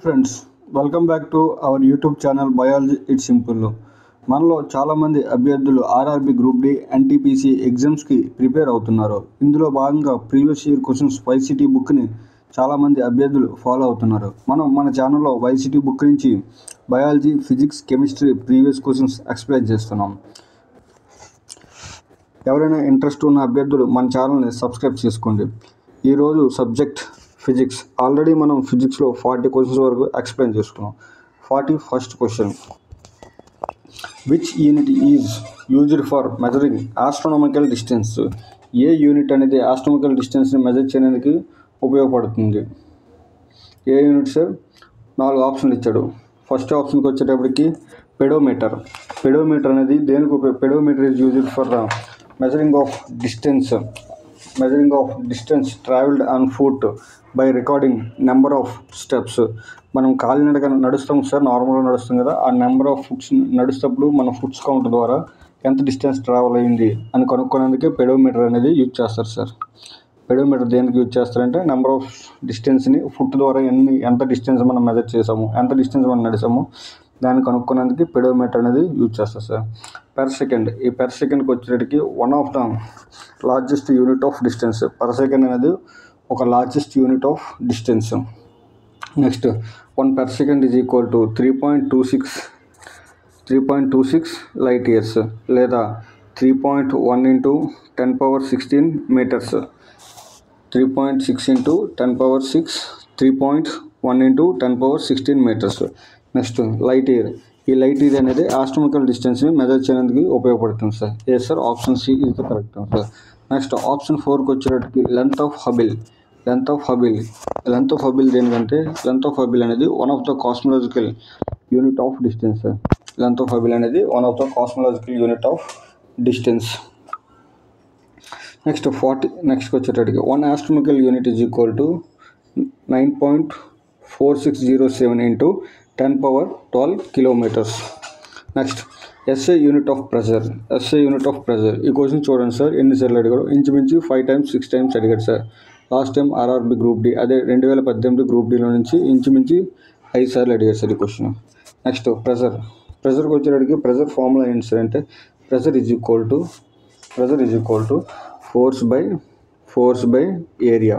Friends, welcome back to our YouTube channel biology it's simple. మనలో చాలామంది అభ్యర్థులు RRB group D NTPC ఎగ్జామ్స్కి prepare అవుతున్నారు. ఇందులో భాగంగా ప్రీవియస్ ఇయర్ క్వశ్చన్స్ వైసిటీ బుక్ని చాలామంది అభ్యర్థులు ఫాలో అవుతున్నారు. మనం మన ఛానల్లో వైసిటీ బుక్ నుంచి biology, physics, chemistry previous questions explain చేస్తున్నాం. ఎవరైనా ఇంట్రెస్ట్ ఉన్న అభ్యర్థులు మన ఛానల్ని సబ్స్క్రైబ్ చేసుకోండి. ఈరోజు సబ్జెక్ట్ ఫిజిక్స్. ఆల్రెడీ మనం ఫిజిక్స్లో 40 క్వశ్చన్స్ వరకు ఎక్స్ప్లెయిన్ చేసుకున్నాం. 41st question, which unit is used for measuring astronomical distance? A unit అనేది ఆస్ట్రానమికల్ డిస్టెన్స్ని మెజర్ చేయడానికి ఉపయోగపడుతుంది? ఏ యూనిట్ సార్? 4 ఆప్షన్లు ఇచ్చాడు. ఫస్ట్ ఆప్షన్కి వచ్చేటప్పటికి పెడోమీటర్. పెడోమీటర్ అనేది దేనికి pedometer is used for measuring of distance travelled on foot by recording number of steps. మనం కాలినడగా నడుస్తాం సార్, నార్మల్గా నడుస్తాం కదా, ఆ నెంబర్ ఆఫ్ ఫుట్స్ నడుస్తప్పుడు మన ఫుట్స్ కౌంట్ ద్వారా ఎంత డిస్టెన్స్ ట్రావెల్ అయింది అని కనుక్కోవడానికి పెడోమీటర్ అనేది యూజ్ చేస్తారు సార్. పెడోమీటర్ దేనికి యూజ్ చేస్తారంటే నెంబర్ ఆఫ్ డిస్టెన్స్ని ఫుట్ ద్వారా ఎంత డిస్టెన్స్ మనం మెజర్ చేసాము, ఎంత డిస్టెన్స్ మనం నడిచాము దాన్ని కనుక్కోవడానికి పెడోమీటర్ అనేది యూజ్ చేస్తారు సార్. Per second. ఈ పెర్ సెకండ్కి వచ్చేటికి one of the largest unit of distance. Per second అనేది ఒక largest unit of distance. Next 1 per second is equal to 3.26 light years లేదా 3.1 × 10⁻16 metres. 3.6 × 10⁻6 3.1 × 10⁻16 metres. Next light year. ఈ light year అనేది astronomical డిస్టెన్స్ని measure చేయడానికి ఉపయోగపడుతుంది సార్. ఏ sir? Option C is the correct answer. Next option 4కి వచ్చేటప్పటికి length of హబిల్ దేనికంటే లెంత్ ఆఫ్ హబిల్ అనేది one of the cosmological unit of distance. Length of Hubble అనేది one of the cosmological unit of distance. నెక్స్ట్కి వచ్చేటప్పటికి 1 astronomical unit is equal to 9.4607 × 10⁻12 kilometres. Next SI unit of pressure. ఈ question చూడండి sir, ఎన్నిసార్లు అడిగాడు? ఇంచుమించు 5 times 6 times అడిగాడు sir. Last time RRB group D, అదే 2018 గ్రూప్ డిలో నుంచి ఇంచుమించు 5 సార్లు అడిగాడు సార్ ఈ క్వశ్చన్. నెక్స్ట్ ప్రెజర్కి వచ్చేటప్పటికి ప్రెజర్ ఫార్ములా ఏంటి సార్ అంటే pressure is equal to force by area.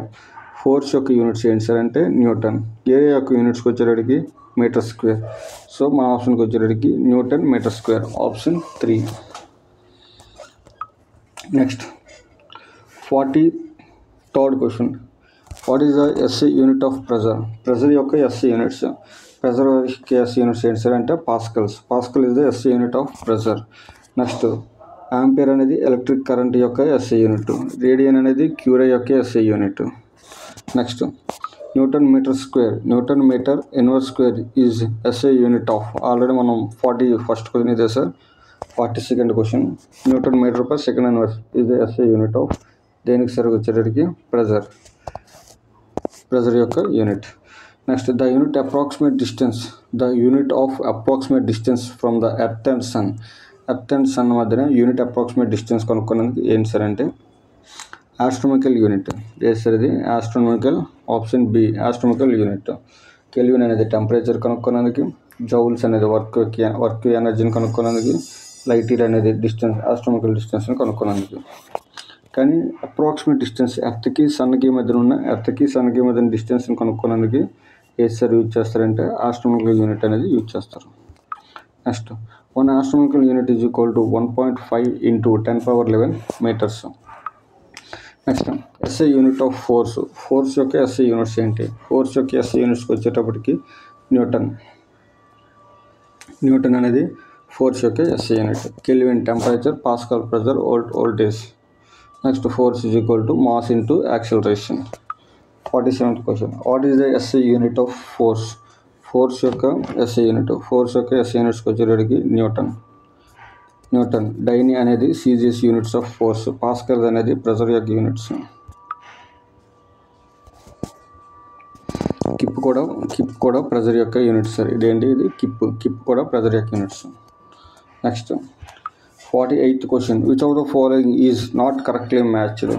Force యొక్క యూనిట్స్ ఏంటి సార్ అంటే న్యూటన్. ఏరియా యొక్క యూనిట్స్కి వచ్చేటప్పటికి మీటర్ స్క్వేర్. సో మన ఆప్షన్కి వచ్చేటప్పటికి newton metre square, option 3. Next 43rd question, what is the SI unit of pressure యొక్క ఎస్ఐ యూనిట్స్. ప్రెజర్ యొక్క ఎస్ఐ యూనిట్స్ ఏంటి సార్ అంటే pascal is the SI unit of pressure. Next ampere అనేది electric current యొక్క SI unit. Radian అనేది క్యూరే యొక్క SI unit. Next newton metre inverse square is SI unit of. Already మనం 41st question ఇదే sir. 42nd question, newton metre per second inverse is the SI unit of దేనికి sir వచ్చేటప్పటికి pressure యొక్క unit. Next the unit of approximate distance from the earth and sun మధ్యన unit approximate distance కనుక్కోవడానికి ఏంటి sir అంటే astronomical unit. ఏ sir ఇది? Astronomical, option B astronomical unit. Kelvin అనేది టెంపరేచర్ కనుక్కోవడానికి, జౌల్స్ అనేది వర్క్ ఎనర్జీని కనుక్కోవడానికి, లైట్ ఇయర్ అనేది డిస్టెన్స్ ఆస్ట్రానమికల్ డిస్టెన్స్ని కనుక్కోవడానికి. కానీ అప్రాక్సిమేట్ డిస్టెన్స్ ఎర్త్కి సన్కి మధ్యన డిస్టెన్స్ని కనుక్కోవడానికి ఏ సార్ యూజ్ చేస్తారంటే ఆస్ట్రానమికల్ యూనిట్ అనేది యూజ్ చేస్తారు. Next 1 astronomical unit is equal to 1.5 × 10⁻11 metres. Next SI unit of force యొక్క ఎస్ఐ యూనిట్స్ ఏంటి? ఫోర్స్ యొక్క ఎస్ఐ యూనిట్స్కి వచ్చేటప్పటికి న్యూటన్ అనేది ఫోర్స్ యొక్క SI unit. Kelvin temperature, pascal pressure, voltage. Next force is equal to mass into acceleration. 47th question, what is the SI unit of force యొక్క SI యూనిట్స్కి వచ్చేటప్పటికి Newton. డైని అనేది సీజియస్ యూనిట్స్ ఆఫ్ ఫోర్స్. పాస్కల్ అనేది pressure యొక్క units. Keep కూడా pressure యొక్క units sir. ఇది keep కూడా ప్రెజర్ యొక్క units. Next 48th question, which of the following is not correctly matched.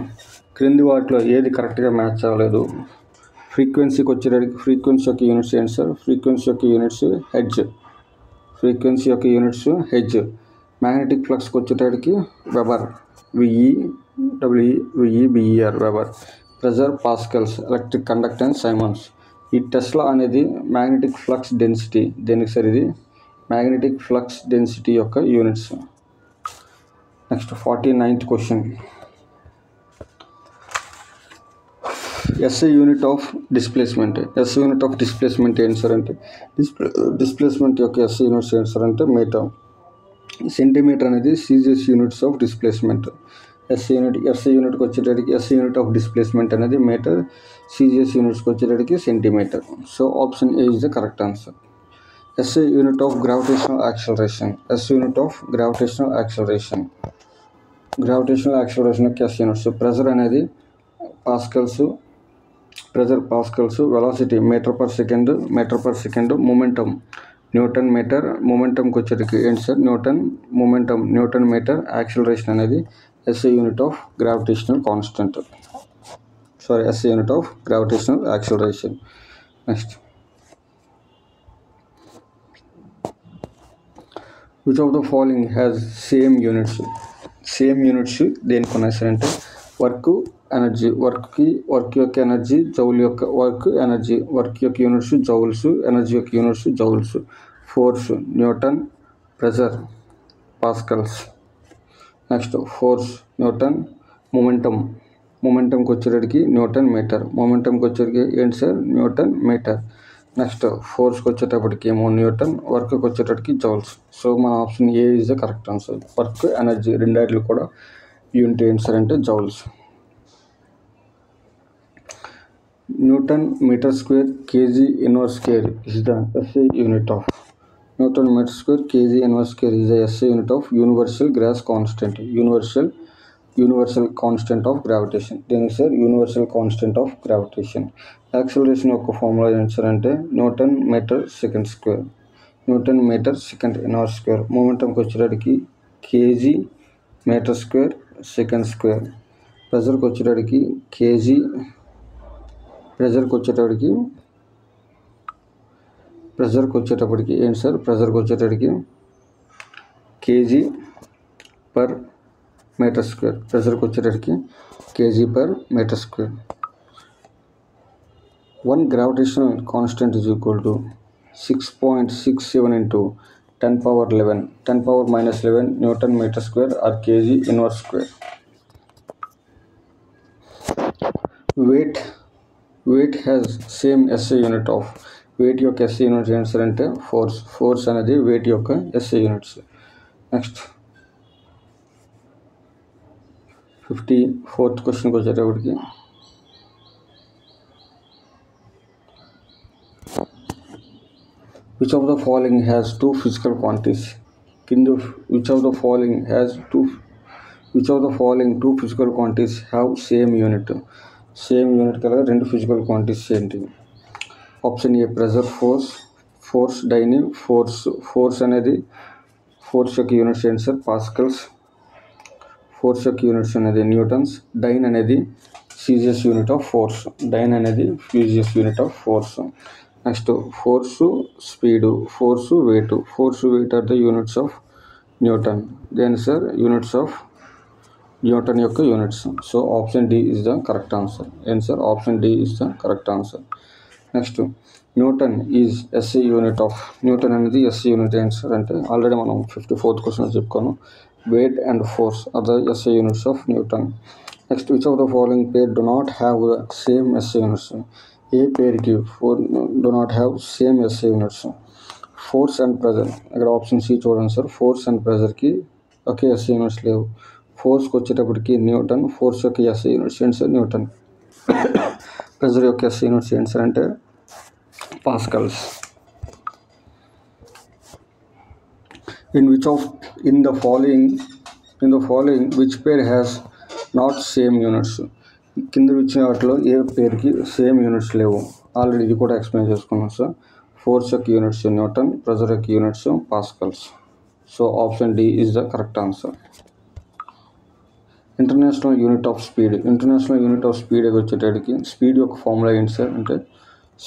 క్రింది వాటిలో ఏది కరెక్ట్గా మ్యాచ్ అవ్వలేదు? ఫ్రీక్వెన్సీకి వచ్చేటప్పటికి ఫ్రీక్వెన్సీ యొక్క యూనిట్స్ ఏంటి సార్? ఫ్రీక్వెన్సీ యొక్క యూనిట్స్ హెడ్జ్. ఫ్రీక్వెన్సీ యొక్క యూనిట్స్ హెడ్జ్. మ్యాగ్నెటిక్ ఫ్లక్స్కి వచ్చేటప్పటికి weber, VE weber. Pressure Pascal's. Electric conductance Simons. ఈ టెస్లా అనేది మ్యాగ్నెటిక్ ఫ్లక్స్ డెన్సిటీ. దేనికి సార్ ఇది? మ్యాగ్నెటిక్ ఫ్లక్స్ డెన్సిటీ యొక్క units. Next 49th question. SI unit of displacement. SI unit of displacement ఏంటి sir అంటే displacement యొక్క SI units ఏంటి sir అంటే మీటర్. సెంటీమీటర్ అనేది CGS units of displacement. SI యూనిట్కి వచ్చేటప్పటికి SI యూనిట్ ఆఫ్ డిస్ప్లేస్మెంట్ అనేది మీటర్, CGS యూనిట్స్కి వచ్చేటప్పటికి centimetre. So option A is the correct answer. SI unit of gravitational acceleration. SI unit of gravitational acceleration. Gravitational acceleration యొక్క SI units. Pressure అనేది pascals, velocity metre per second, momentum newton metre. మొమెంటంకి వచ్చేటికి ఏంటి sir? Newton metre. Acceleration అనేది SI unit of gravitational constant. SI unit of gravitational acceleration. Next, which of the following has same units దేనికి ఉన్నాయి sir అంటే work, energy. Work యొక్క energy, joule యొక్క work యొక్క యూనిట్స్ జౌల్స్, ఎనర్జీ యొక్క units joules. Force newton, pressure pascals. Next force newton. మొమెంటంకి వచ్చేటప్పటికి newton metre. మొమెంటంకి వచ్చేటికి ఏంటి సార్? Newton metre. నెక్స్ట్ ఫోర్స్కి వచ్చేటప్పటికి ఏమో న్యూటన్, వర్క్కి వచ్చేటప్పటికి జౌల్స్. సో మన option A is the correct answer. Work, energy రెండాటిలో కూడా యూనిట్ ఏంటి సార్ అంటే joules. Newton metre square KG inverse square is the SI unit of. Newton metre square KG inverse square is the SI unit of universal gross constant. Universal constant of gravitation. దేనికి sir? Universal constant of gravitation. Acceleration యొక్క formula ఏంటి sir అంటే newton metre second square, newton metre second inverse square. మొమెంటంకి వచ్చేటప్పటికి KG metre square second square. ప్రెజర్కి వచ్చేటప్పటికి ఏంటి sir? ప్రెజర్కి వచ్చేటప్పటికి కేజీ పర్ మీటర్ స్క్వేర్. ప్రెజర్కి వచ్చేటప్పటికి KG per metre square. 1 gravitational constant is equal to 6.67 into 10 power 11, 10 power minus 11 Newton meter square or kg inverse square. Weight has same SI unit of. Weight యొక్క SI units ఏంటి sir అంటే force అనేది weight యొక్క SI units. Next 54th క్వశ్చన్కి వచ్చేటప్పటికి which of the following has two physical quantities? Which of the following two physical quantities have same unit? Same unit కలగా రెండు physical quantities ఏంటి? Option A pressure, force డైని force అనేది force యొక్క units ఏంటి sir? Pascals. Force యొక్క units అనేది newtons. Dyne అనేది CGS unit of force. Unit of force. Next force, speed, force, weight. Are the units of newton. దేని sir? Units of newton యొక్క units. So option D is the correct answer. ఏంటి sir? Option D is the correct answer. Next newton is SI unit of. Newton అనేది SI unit ఏంటి sir అంటే already మనం 54th question చెప్పుకోను. Weight and force are the SI units of newton. Next which of the following pair do not have the same SI units. ఏ పేరుకి do not have same SI units? Force and pressure. ఇక్కడ option C చూడండి sir. Force and ప్రెజర్కి ఒకే SI units లేవు. ఫోర్స్కి వచ్చేటప్పటికి newton. Force యొక్క SI యూనిట్స్ ఏంటి సార్? న్యూటన్. ప్రెజర్ యొక్క SI యూనిట్స్ ఏంటి సార్ అంటే Pascal's. In the following which pair has not same units? కింద ఇచ్చిన వాటిలో ఏ పేరుకి సేమ్ యూనిట్స్ లేవు? ఆల్రెడీ ఇది కూడా ఎక్స్ప్లెయిన్ చేసుకున్నాం సార్. ఫోర్స్ యొక్క యూనిట్స్ న్యూటన్, ప్రెజర్ యొక్క units pascals. So option D is the correct answer. International unit of speed. International unit of speed వచ్చేటప్పటికి స్పీడ్ యొక్క ఫార్ములా ఏంటి సార్ అంటే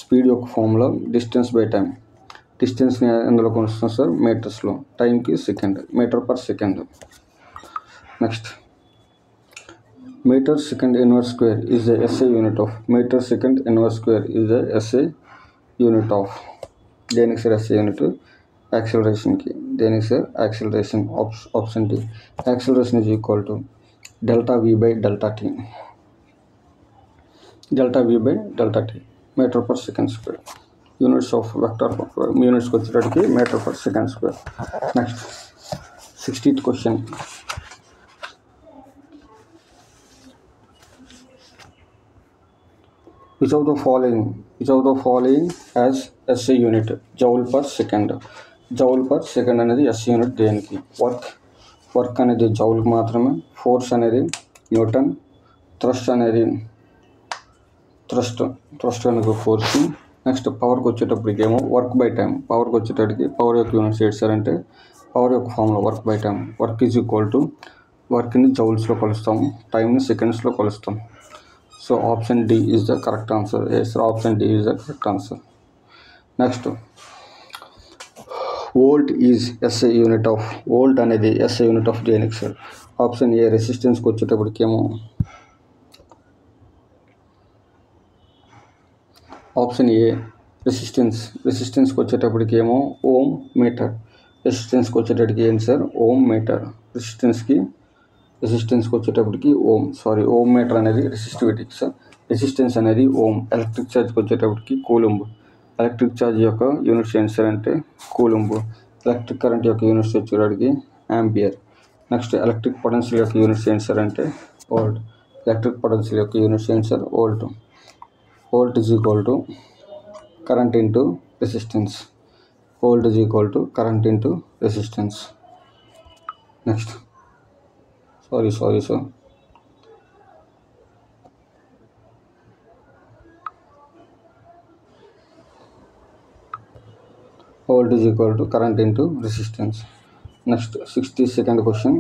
స్పీడ్ యొక్క ఫార్ములా డిస్టెన్స్ బై టైం. డిస్టెన్స్ని ఎందులో కొలుస్తాం సార్ మీటర్స్లో, టైంకి second, metre per second. Next metre second inverse square is the SI unit of. Metre second inverse square is the SI unit of. దేనికి sir SI unit? యాక్సిలరేషన్కి. దేనికి sir? Acceleration. Option D. Acceleration is equal to delta V by delta T. Delta V by delta T metre per second square. Units of vector యూనిట్స్కి వచ్చేటప్పటికి metre per second square. Next 60th question. Which of the following has SI unit? Joule per second. Joule per second అనేది SI unit దేనికి? Work అనేది జౌల్కి మాత్రమే. Force అనేది Newton. Thrust అనేది అనేది force. Next పవర్కి వచ్చేటప్పటికి ఏమో వర్క్ బై టైం. పవర్కి వచ్చేటప్పటికి పవర్ యొక్క యూనిట్స్ ఏంటి సార్ అంటే పవర్ యొక్క formula work by time. Work is equal to వర్క్ని జౌల్స్లో కొలుస్తాము, టైంని సెకండ్స్లో కొలుస్తాం. So option D is the correct answer. Yes, option D is the correct answer. Next, volt is SI unit of. Volt అనేది SI unit of దేనికి sir? Option A రెసిస్టెన్స్కి వచ్చేటప్పటికేమో option A రెసిస్టెన్స్కి వచ్చేటప్పటికేమో ఓమ్ మీటర్. రెసిస్టెన్స్కి వచ్చేటప్పటికి ఏంటి sir? Ohm metre. రెసిస్టెన్స్కి వచ్చేటప్పటికి ఓమ్ మీటర్ అనేది రెసిస్టివిటీ సార్. రెసిస్టెన్స్ అనేది ఓమ్. ఎలక్ట్రిక్ ఛార్జ్కి వచ్చేటప్పటికి కూలుంబ్. ఎలక్ట్రిక్ ఛార్జ్ యొక్క యూనిట్స్ ఏంటి సార్ అంటే కూలుంబ్. ఎలక్ట్రిక్ కరెంట్ యొక్క యూనిట్స్ వచ్చేటప్పటికి యాంపియర్. నెక్స్ట్ ఎలక్ట్రిక్ పొటెన్షియల్ యొక్క యూనిట్స్ ఏంటి సార్ అంటే వోల్ట్. ఎలక్ట్రిక్ పొటెన్షియల్ యొక్క యూనిట్స్ ఏంటి sir? Volt. Volt is equal to current into resistance. Volt is equal to current into resistance. Next sorry sir. Volt is equal to current into resistance. Next 62nd question.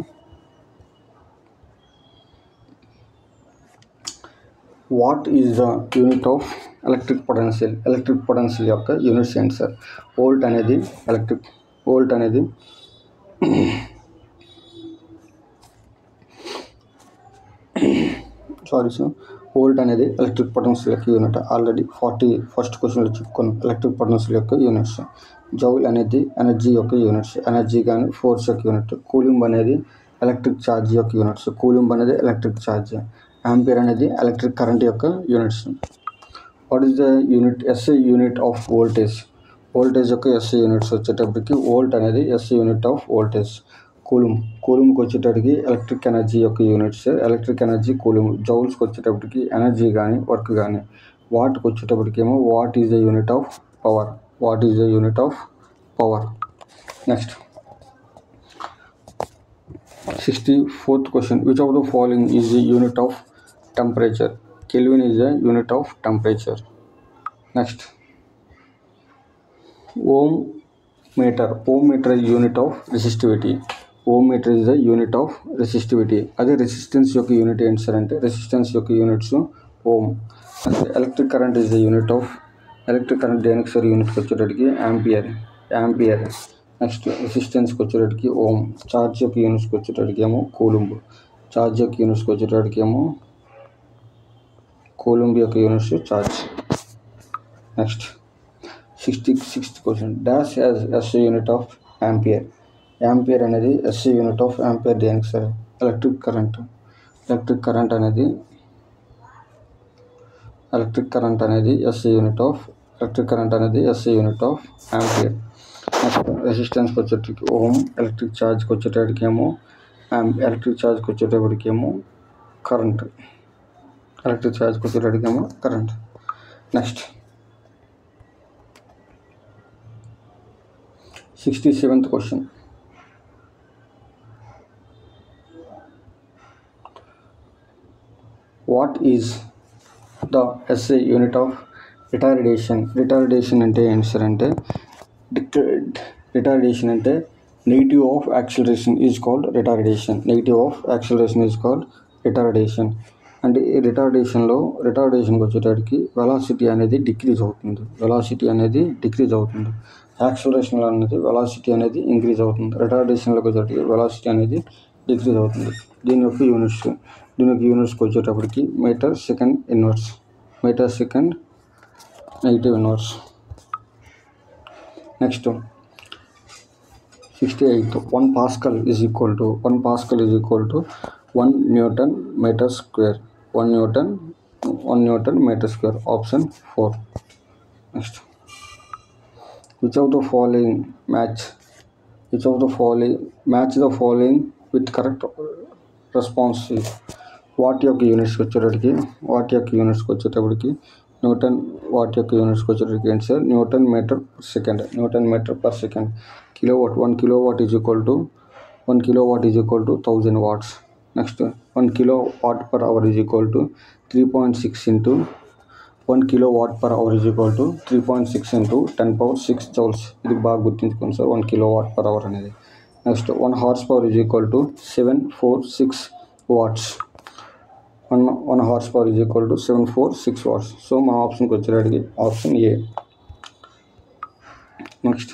What is the unit of electric potential? Electric potential యొక్క units ఏంటి sir? Volt అనేది volt అనేది electric potential యొక్క unit. Already 41st క్వశ్చన్లో చెప్పుకున్నాం electric potential యొక్క units. Joule అనేది energy యొక్క యూనిట్స్, ఎనర్జీ కానీ ఫోర్స్ యొక్క యూనిట్. కూలింబ్ అనేది ఎలక్ట్రిక్ ఛార్జ్ యొక్క యూనిట్స్. కూలింబ్ అనేది ఎలక్ట్రిక్ ఛార్జ్. యాంపియర్ అనేది ఎలక్ట్రిక్ కరెంట్ యొక్క units. What is the unit SI unit of voltage? Voltage యొక్క ఎస్ఐ యూనిట్స్ వచ్చేటప్పటికి వోల్ట్ అనేది ఎస్ఐ యూనిట్ ఆఫ్ వోల్టేజ్. కూలుంబ్కి వచ్చేటప్పటికి ఎలక్ట్రిక్ ఎనర్జీ యొక్క యూనిట్స్. Electric energy coulomb. జౌల్స్కి వచ్చేటప్పటికి ఎనర్జీ కానీ వర్క్ కానీ. వాట్కి వచ్చేటప్పటికేమో watt is the unit of power. Next 64th question. Which of the following is the unit of temperature? Kelvin is the unit of temperature. Next ohm metre is unit of resistivity. Ohm metre is the unit of resistivity. అదే resistance యొక్క unit ఏంటి sir అంటే resistance యొక్క units ohm. Electric current is the unit of electric current దేనికి sir యూనిట్కి వచ్చేటప్పటికి ampere. Next రెసిస్టెన్స్కి వచ్చేటప్పటికి ఓమ్. ఛార్జ్ యొక్క యూనిట్స్కి వచ్చేటప్పటికి ఏమో కూలుంబ్. ఛార్జ్ యొక్క యూనిట్స్కి వచ్చేటప్పటికి ఏమో కూలుంబ్ యొక్క units charge. Next 66th question. Dash as SI unit of ampere. Ampere అనేది ఎస్ఐ యూనిట్ ఆఫ్ యాంపియర్ దేనికి సార్? ఎలక్ట్రిక్ కరెంట్ అనేది SI unit of ampere. Next రెసిస్టెన్స్కి వచ్చేటప్పటికి ఓమ్. ఎలక్ట్రిక్ ఛార్జ్కి వచ్చేటప్పటికేమో current. Next 67th question. What is the SI unit of retardation? Retardation అంటే ఏంటి sir అంటే negative of acceleration is called retardation. Retardation. అంటే ఈ రిటార్డేషన్కి వచ్చేటప్పటికి వెలాసిటీ అనేది డిక్రీజ్ అవుతుంది. యాక్సిలరేషన్లో అనేది వెలాసిటీ అనేది ఇంక్రీజ్ అవుతుంది. రిటార్డేషన్లోకి వచ్చేటప్పటికి వెలాసిటీ అనేది డిక్రీజ్ అవుతుంది. దీని యొక్క యూనిట్స్కి వచ్చేటప్పటికి metre second negative inverse. Next 68 1 Pascal is equal to 1 Newton meter square. Option 4. Next, which of the following match the following with correct response? Watt యొక్క యూనిట్స్కి వచ్చేటప్పటికి న్యూటన్ వాట్ యొక్క యూనిట్స్కి వచ్చేటప్పటికి ఏంటి sir? Newton metre per second. Kilowatt 1 kilowatt is equal to 1000 watts. Next, 1 kilowatt per hour is equal to 3.6 into 1 kilowatt per hour is equal to 3.6 into 10 power 6 joules. ఇది బాగా గుర్తుంచుకోండి సార్, 1 kilowatt per hour అనేది. Next 1 horsepower is equal to 746 watts. 1 horsepower is equal to 746 watts. So మన ఆప్షన్కి వచ్చేటప్పటికి option A. Next,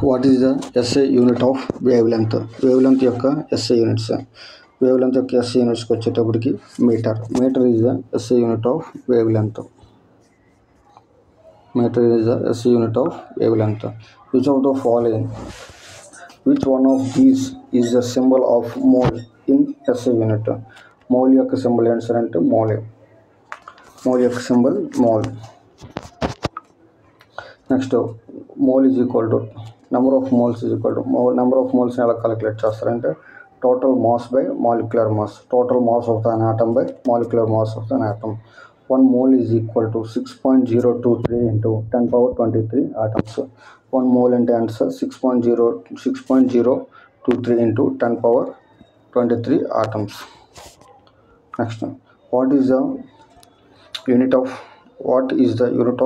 what is the SI unit of wavelength యొక్క SI units. యూనిట్స్కి వచ్చేటప్పటికి metre is the SI unit of wavelength. Which of the following which one of these is the symbol of mole in SI unit. Mole యొక్క symbol ఏంటి sir అంటే mole యొక్క symbol mole. Next, mole is equal to number of మోల్స్ని ఎలా calculate చేస్తారంటే total mass by molecular mass. Total mass of the atom by molecular mass of the atom. 1 mole is equal to 6.023 into 10 power 23 atoms. 1 mole అంటే answer 6.023 into 10 power 23 atoms. Next, what is the unit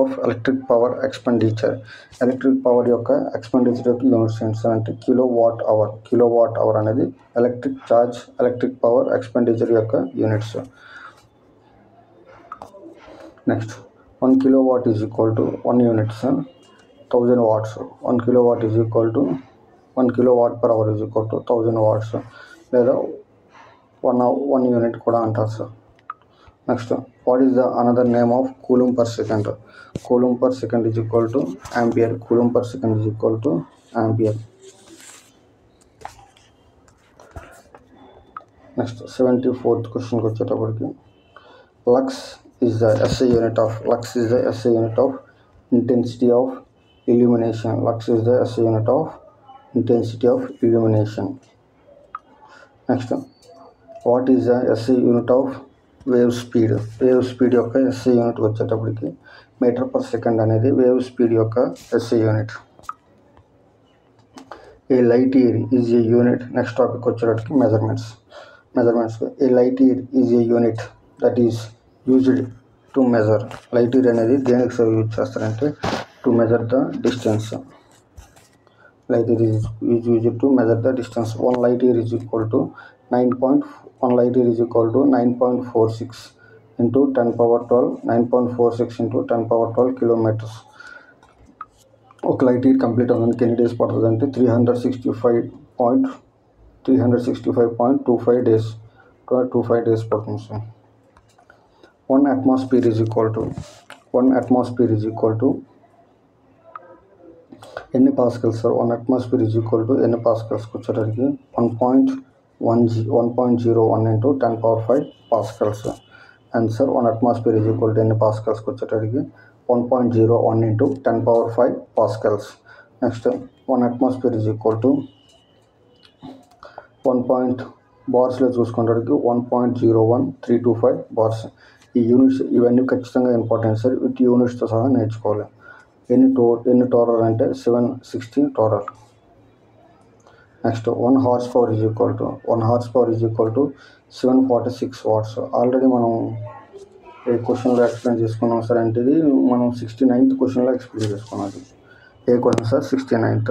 of electric power expenditure. Electric power యొక్క expenditure యొక్క units ఏంటి sir అంటే kilowatt hour అనేది electric power expenditure యొక్క units. Next, 1 kilowatt is equal to 1 unit sir 1000 watts. 1 kilowatt is equal to 1 kilowatt per hour is equal to 1000 watts లేదా 1 unit కూడా అంటారు sir. Next, what is the another name of coulomb per second. Coulomb per second is equal to ampere. Next 74th క్వశ్చన్కి వచ్చేటప్పటికి lux is the SI unit of intensity of illumination. Next, what is the SI unit of wave speed యొక్క SI unit వచ్చేటప్పటికి metre per second అనేది wave speed యొక్క SI unit. A light year is a unit. Next topic వచ్చేటప్పటికి measurements. A light year is a unit that is used to measure. Light year అనేది దేనికి use చేస్తారంటే to measure the distance. Light year is used to measure the distance. 1 light year is equal to 9.46 into 10 power 12 9.46 into 10 power 12 kilometers. ఒక light year complete అవ్వడానికి ఎన్ని days పడుతుంది అంటే 365.25 days పడుతుంది sir. 1 atmosphere is equal to ఎన్ని pascals sir? 1 atmosphere is equal to ఎన్ని పాస్కల్స్కి వచ్చేటప్పటికి 1.01 into 10 power 5 pascals. Answer 1 atmosphere is equal to ఎన్ని పాస్కల్స్కి వచ్చేటప్పటికి 1.01 into 10 power 5 pascals. Next 1 atmosphere is equal to బార్స్లో చూసుకునేటప్పటికి 1.01325 బార్స్. ఈ యూనిట్స్ ఇవన్నీ ఖచ్చితంగా ఇంపార్టెంట్ సార్. వీటి యూనిట్స్తో సహా నేర్చుకోవాలి. ఎన్ని టోరల్ అంటే 760 torr. Next 1 horsepower is equal to 746 watts. Already మనం ఏ క్వశ్చన్లో ఎక్స్ప్లెయిన్ చేసుకున్నాం సార్ అంటే ఇది మనం 69th క్వశ్చన్లో ఎక్స్ప్లెయిన్ చేసుకున్నది. ఏ క్వశ్చన్ సార్? 69th.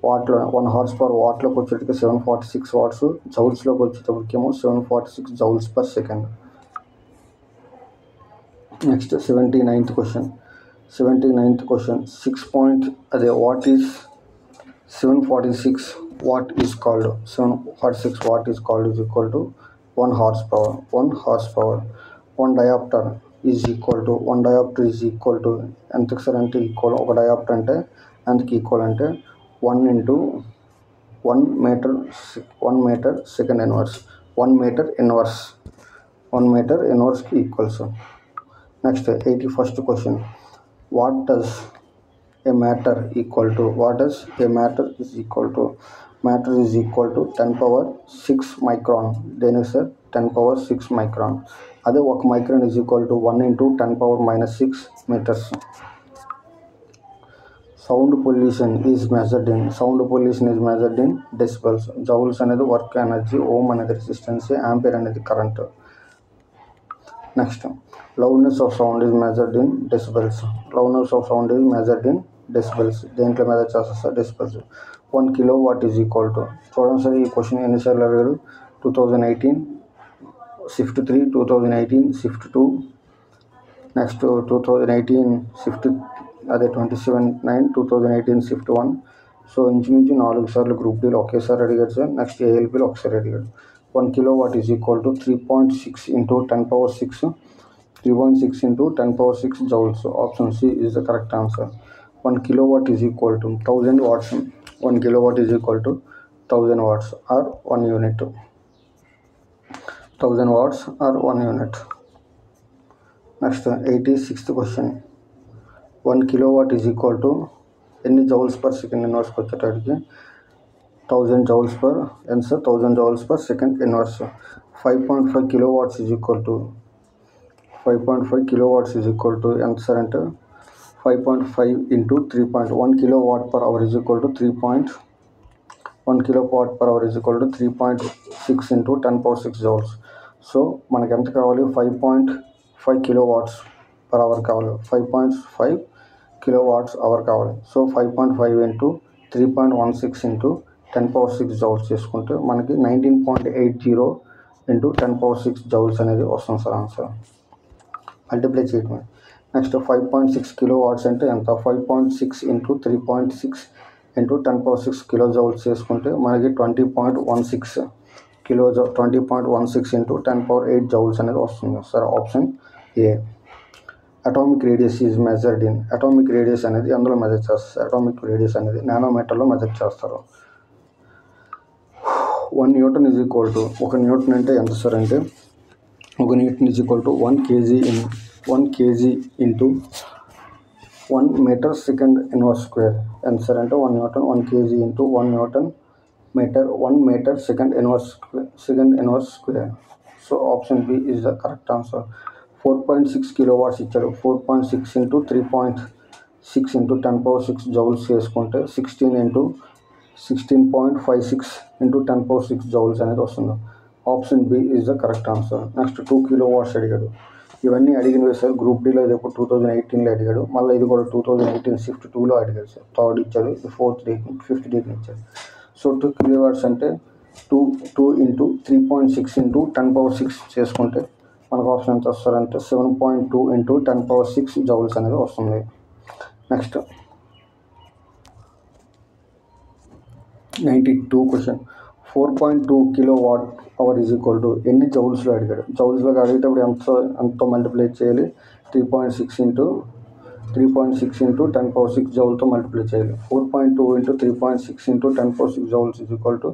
వాట్లో 1 హార్స్ పవర్ వాట్లోకి వచ్చేటికి 746 వాట్స్, జౌల్స్లోకి వచ్చేటప్పటికేమో 746 joules per second. Next 79th question. 6 point అదే watt is 746 watt is called 746 watt is called is equal to 1 horsepower. 1 diopter is equal to 1 diopter is equal to ఎంతకు sir అంటే equal ఒక dioptre అంటే ఎంతకి equal అంటే 1 into 1 meter second inverse 1 meter inverse కి equals. Next 81st question. What does a matter is equal to matter is equal to 10 power 6 micron. దేనికి sir 10 power 6 micron. అదే 1 micron is equal to 1 into 10 power minus 6 meters. Sound pollution is measured in decibels. Joules అనేది work energy, ohm అనేది resistance, ampere అనేది current. Next loudness of sound is measured in decibels. దేంట్లో measure చేస్తారు sir decibels. 1 kilowatt is equal to చూడండి sir ఈ question ఎన్నిసార్లు అడిగాడు. 2018 shift 3, 2018 shift 2, next 2018 shift అదే 27/9 2018 షిఫ్ట్ 1. సో ఇంచుమించు 4 సార్లు గ్రూప్ డీలో ఒకేసారి అడిగాడు సార్. నెక్స్ట్ ఏఎల్పీలో ఒకసారి అడిగాడు. 1 kilowatt is equal to 3.6 into 10 power 6 3.6 into 10 power 6 joules. Option C is the correct answer. 1 kilowatt is equal to 1000 watts. 1 kilowatt is equal to 1000 watts or 1 unit. 1000 watts or 1 unit. Next 86th question. 1 kilowatt is equal to ఎన్ని joules per second ఇన్వర్స్కి వచ్చేటప్పటికి 1000 joules per answer 1000 joules per second inverse. 5.5 kilowatts is equal to 5.5 kilowatts is equal to answer అంటే 5.5 into 3.1 kilowatt per hour is equal to 3.1 kilowatt per hour is equal to 3.6 into 10 power 6 joules. So మనకి ఎంత కావాలి 5.5 kilowatts per hour కావాలి. 5.5 kilowatts hour కావాలి. So 5.5 into 3.16 into 10 power 6 joules చేసుకుంటే మనకి 19.80 into 10 power 6 joules అనేది వస్తుంది సార్ ఆన్సర్. మల్టిప్లై చేయటమే. నెక్స్ట్ 5.6 kilowatts అంటే ఎంత 5.6 into 3.6 into 10 power 6 kilo joules చేసుకుంటే మనకి 20.16 20.16 into 10 power 8 joules అనేది వస్తుంది sir. Option A. Atomic radius is measured in atomic radius అనేది అందులో మెజర్ చేస్తారు. అటామిక్ రేడియస్ అనేది నానోమీటర్లో మెజర్ చేస్తారు. 1 Newton is equal to 1 Newton అంటే ఎంత సార్ అంటే 1 Newton is equal to 1 kg into 1 meter second inverse square. ఎంత సార్ అంటే 1 Newton 1 kg into 1 Newton meter 1 meter second inverse square. So option B is the correct answer. 4.6 kilowatts ఇచ్చాడు. 4.6 into 3.6 into 10 power 6 joules చేసుకుంటే 16.56 into 10 power 6 joules అనేది వస్తుంది. Option B is the correct answer. Next 2 kilowatts అడిగాడు. ఇవన్నీ అడిగినవి sir group డీలో ఇది 2018లో అడిగాడు. మళ్ళీ ఇది కూడా 2018 షిఫ్ట్ 2లో అడిగాడు సార్. థర్డ్ ఇచ్చాడు, 4th డేకి 5th డేకి ఇచ్చాడు. సో 2 kilowatts అంటే 2 into 3.6 into 10 power 6 చేసుకుంటే మనకు ఆప్షన్ ఎంత వస్తారంటే 7.2 into 10 power 6 joules అనేది వస్తుంది. Next 92 question. 4.2 kilowatt hour is equal to ఎన్ని జౌల్స్లో అడిగాడు. జౌల్స్లో అడిగేటప్పుడు ఎంతో మల్టిప్లై చేయాలి. 3.6 into 10 power 6 జౌల్తో మల్టిప్లై చేయాలి. 4.2 into 3.6 into 10 power 6 joules is equal to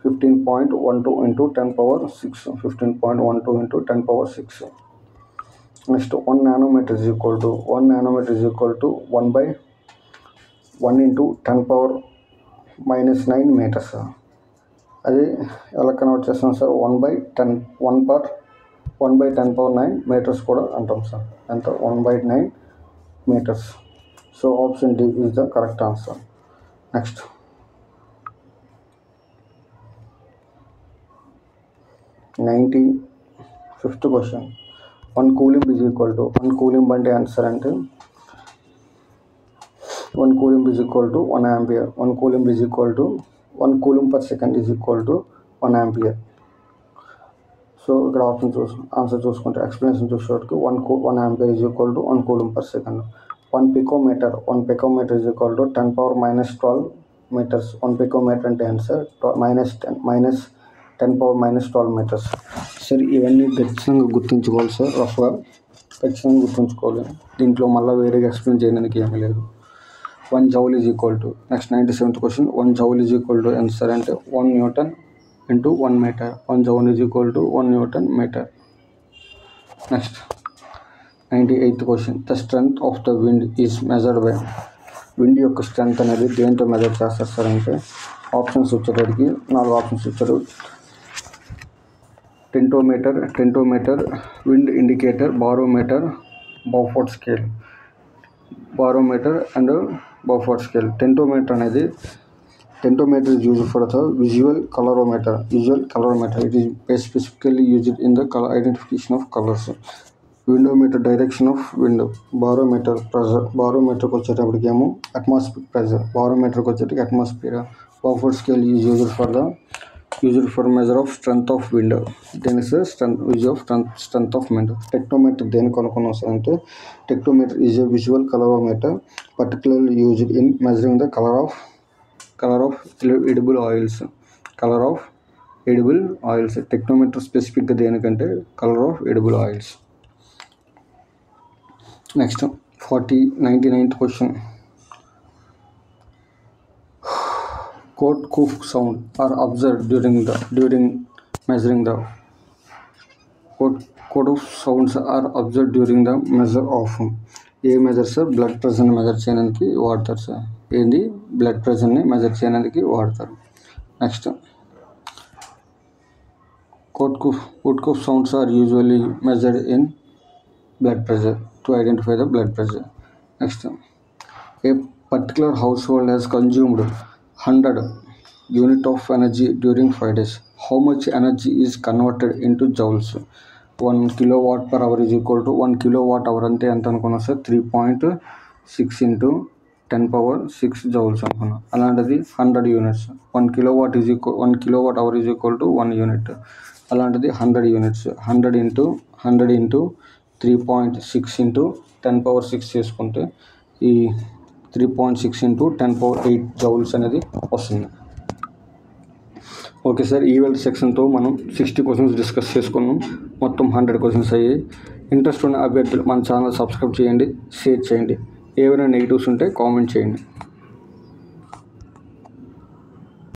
15.12 into 10 power 6. 15.12 into 10 power 6. Next 1 nanometer is equal to 1 into 10 power minus 9 meters. అది ఎలా convert చేస్తాం sir 1/10 power 9 meters కూడా అంటాం సార్. ఎంత 1/9 meters. So option D is the correct answer. Next 95th question. 1 coulomb is equal to 1 coulomb అంటే answer అంటే 1 coulomb is equal to 1 ampere. 1 coulomb is equal to 1 coulomb per second is equal to 1 ampere. So ఇక్కడ answer చూసుకుంటే explanation చూసేటప్పుడు 1 ampere is equal to 1 coulomb per second. 1 picometer is equal to 10 power minus 12 meters. 1 picometer అంటే ఏంటి sir? minus 10 power minus 12 meters. సరే ఇవన్నీ ఖచ్చితంగా గుర్తుంచుకోవాలి sir, రఫ్గా ఖచ్చితంగా గుర్తుంచుకోవాలి. దీంట్లో మళ్ళీ వేరేగా ఎక్స్ప్లెయిన్ చేయడానికి ఏమీ లేదు. 1 joule is equal to, next 97th question, 1 joule is equal to ఎంత సార్ అంటే 1 Newton into 1 meter. 1 joule is equal to 1 Newton meter. Next 98th question, the strength of the wind is measured by. Wind యొక్క strength అనేది దేంతో measure చేస్తారు sir అంటే options వచ్చేటప్పటికి 4 options ఇచ్చారు. Tentometer, wind indicator, barometer, Beaufort scale. Barometer and Beaufort scale. Tentometer is used for the visual colorimeter. It is specifically used in the color identification of colors. Windometer, direction of wind. Barometer, pressure. Barometer వచ్చేటప్పటికి ఏమో atmospheric pressure. Barometer వచ్చేటప్పటికి atmosphere. Beaufort scale is used for measure of strength of wind. Then is strength of wind. Tectometer దేనికి కొనుక్కొని వస్తారంటే tectometer is a visual colorimeter particularly used in measuring the color of edible oils. Tectometer స్పెసిఫిక్గా దేనికంటే colour of edible oils. Next 99th question, Coat-Coof sound are observed during measuring the Coat-Coof sounds are observed during the measure of ఏ measure sir? Blood ప్రెషర్ని measure చేయడానికి వాడతారు sir. ఏంది? Blood ప్రెషర్ని measure చేయడానికి వాడతారు. Next Coat-Coof sounds are usually measured in blood pressure to identify the blood pressure. Next, a particular household has consumed 100 unit of energy during 5 days. How much energy is converted into joules? 1 kilowatt per hour is equal to 1 kilowatt hour అంటే ఎంత అనుకున్నా sir? 3.6 into 10 power 6 joules అనుకున్నా. అలాంటిది 100 units. 1 kilowatt hour is equal to 1 unit. అలాంటిది 100 units. 100 into 3.6 into 10 power 6 చేసుకుంటే ఈ 3.6 into 10 power 8 joules అనేది వస్తుంది. ఓకే సార్, ఈవెల్ సెక్షన్తో మనం 60 క్వశ్చన్స్ డిస్కస్ చేసుకున్నాం. మొత్తం 100 క్వశ్చన్స్ అయ్యాయి. ఇంట్రెస్ట్ ఉన్న అభ్యర్థులు మన ఛానల్ సబ్స్క్రైబ్ చేయండి, షేర్ చేయండి. ఏవైనా నెగిటివ్స్ ఉంటే కామెంట్ చేయండి.